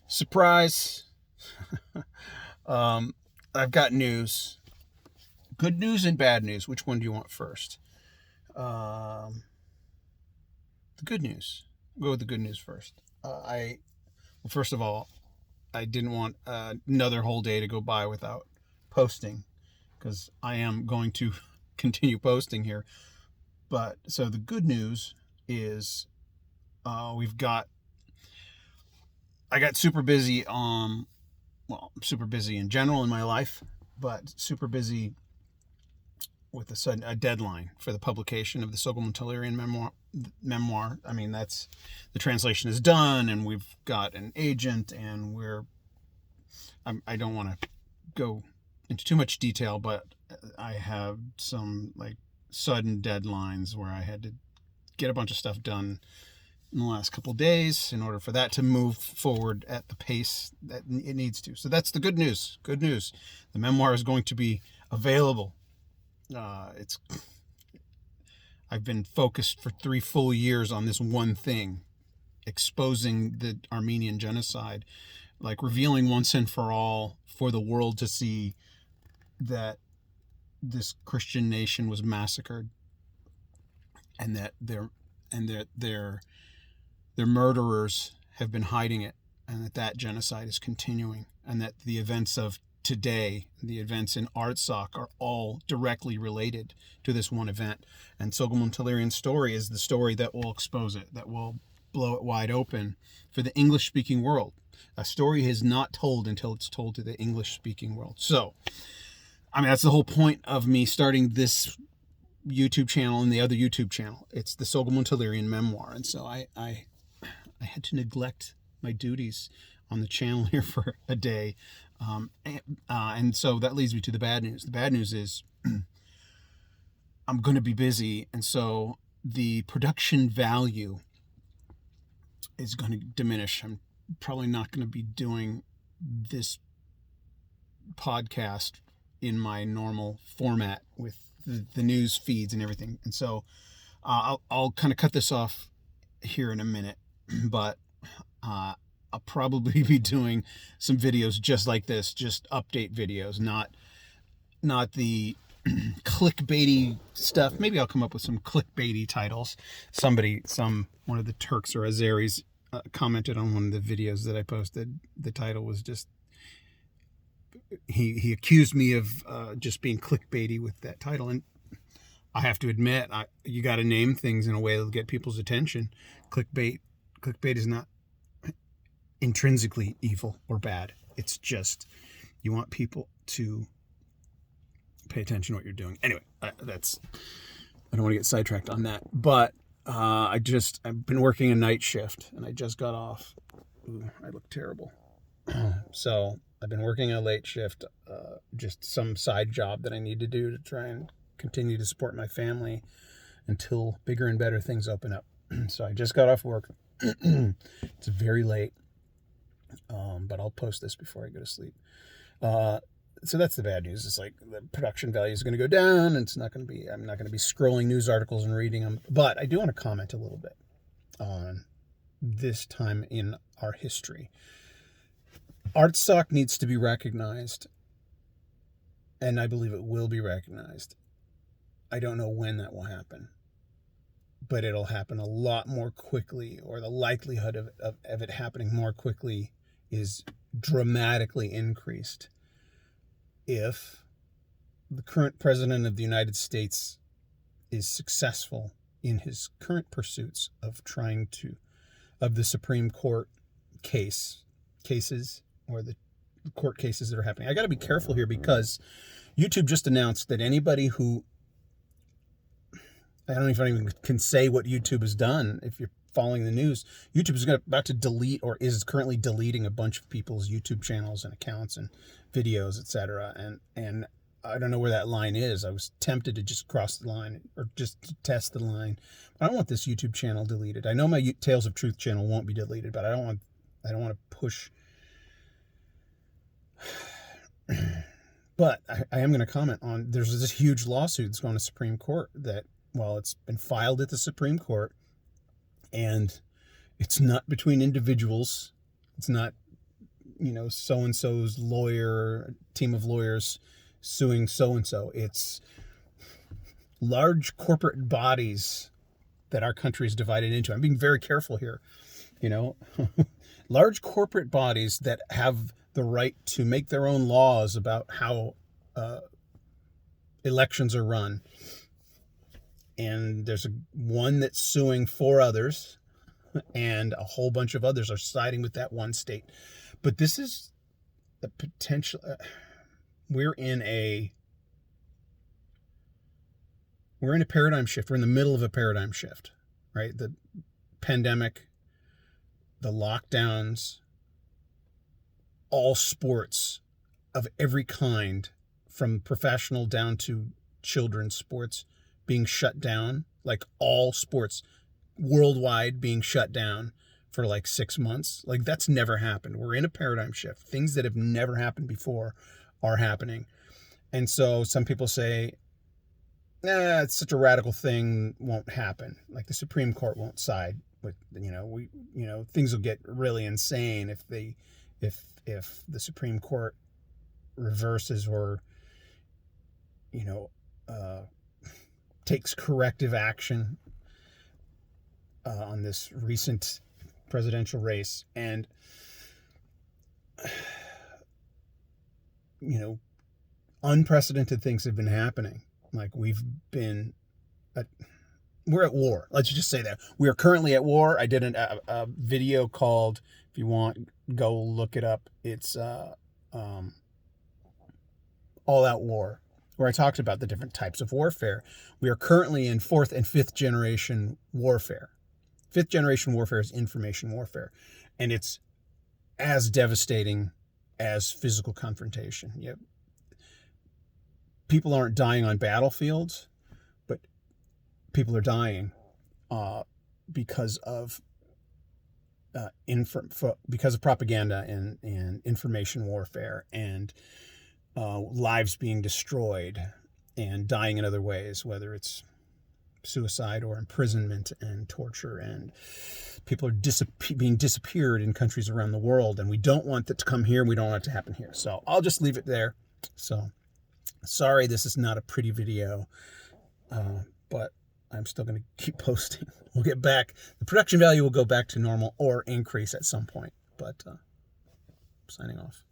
Surprise. I've got news. Good news and bad news. Which one do you want first? The good news. I'll go with the good news first. Well, first of all, I didn't want another whole day to go by without posting, because I am going to continue posting here. But so the good news is I got super busy. Super busy in general in my life, but super busy with a deadline for the publication of the Sogolon memoir. I mean, that's the translation is done, and we've got an agent, and I don't want to go into too much detail, but I have some sudden deadlines where I had to get a bunch of stuff done in the last couple of days in order for that to move forward at the pace that it needs to. So that's the good news. Good news. The memoir is going to be available. I've been focused for 3 full years on this one thing, exposing the Armenian genocide, revealing once and for all for the world to see that this Christian nation was massacred, and that their murderers have been hiding it, and that genocide is continuing, and that the events of today, the events in Artsakh, are all directly related to this one event. And Sogolon Tehlirian's story is the story that will expose it, that will blow it wide open for the English-speaking world. A story is not told until it's told to the English-speaking world. So, I mean, that's the whole point of me starting this YouTube channel and the other YouTube channel. It's the Sogolon Tehlirian memoir. And so I had to neglect my duties on the channel here for a day. And so that leads me to the bad news. The bad news is I'm going to be busy, and so the production value is going to diminish. I'm probably not going to be doing this podcast in my normal format with the news feeds and everything. And so I'll kind of cut this off here in a minute, but I'll probably be doing some videos just like this, just update videos, not the clickbaity stuff. Maybe I'll come up with some clickbaity titles. One of the Turks or Azeris commented on one of the videos that I posted. The title was just, he accused me of just being clickbaity with that title. And I have to admit, you got to name things in a way that'll get people's attention. Clickbait is not intrinsically evil or bad. It's just you want people to pay attention to what you're doing. Anyway, I don't want to get sidetracked on that. But I've been working a night shift, and I just got off. Ooh, I look terrible. So I've been working a late shift, just some side job that I need to do to try and continue to support my family until bigger and better things open up. So I just got off work. It's very late, but I'll post this before I go to sleep. So that's the bad news. It's the production value is going to go down, and I'm not going to be scrolling news articles and reading them. But I do want to comment a little bit on this time in our history. Artsakh needs to be recognized, and I believe it will be recognized. I don't know when that will happen, but it'll happen a lot more quickly, or the likelihood of it happening more quickly is dramatically increased if the current president of the United States is successful in his current pursuits of the Supreme Court cases, or the court cases that are happening. I got to be careful here, because YouTube just announced that anybody who, I don't know if I even can say what YouTube has done. If you're following the news, YouTube is about to delete, or is currently deleting, a bunch of people's YouTube channels and accounts and videos, etc. And I don't know where that line is. I was tempted to just cross the line, or just to test the line. But I don't want this YouTube channel deleted. I know my Tales of Truth channel won't be deleted, but I don't want to push. But I am going to comment on, there's this huge lawsuit that's going to Supreme Court that, well, it's been filed at the Supreme Court, and it's not between individuals. It's not so-and-so's lawyer, team of lawyers suing so-and-so. It's large corporate bodies that our country is divided into. I'm being very careful here. Large corporate bodies that have the right to make their own laws about how elections are run. And there's one that's suing 4 others, and a whole bunch of others are siding with that one state. But this is a potential. We're in a paradigm shift. We're in the middle of a paradigm shift, right? The pandemic, the lockdowns, all sports of every kind, from professional down to children's sports, being shut down, like all sports worldwide being shut down for like 6 months. Like, that's never happened. We're in a paradigm shift. Things that have never happened before are happening. And so some people say, it's such a radical thing, won't happen. Like, the Supreme Court won't side with, things will get really insane if the Supreme Court reverses or, takes corrective action on this recent presidential race. And, unprecedented things have been happening. Like, we're at war. Let's just say that. We are currently at war. I did a video called, if you want, go look it up. It's All Out War, where I talked about the different types of warfare. We are currently in 4th and 5th generation warfare. 5th generation warfare is information warfare, and it's as devastating as physical confrontation. People aren't dying on battlefields, but people are dying because of propaganda and information warfare, and lives being destroyed and dying in other ways, whether it's suicide or imprisonment and torture, and people are being disappeared in countries around the world, and we don't want that to come here. We don't want it to happen here. So I'll just leave it there. So sorry, this is not a pretty video, but I'm still going to keep posting. We'll get back. The production value will go back to normal or increase at some point, but signing off.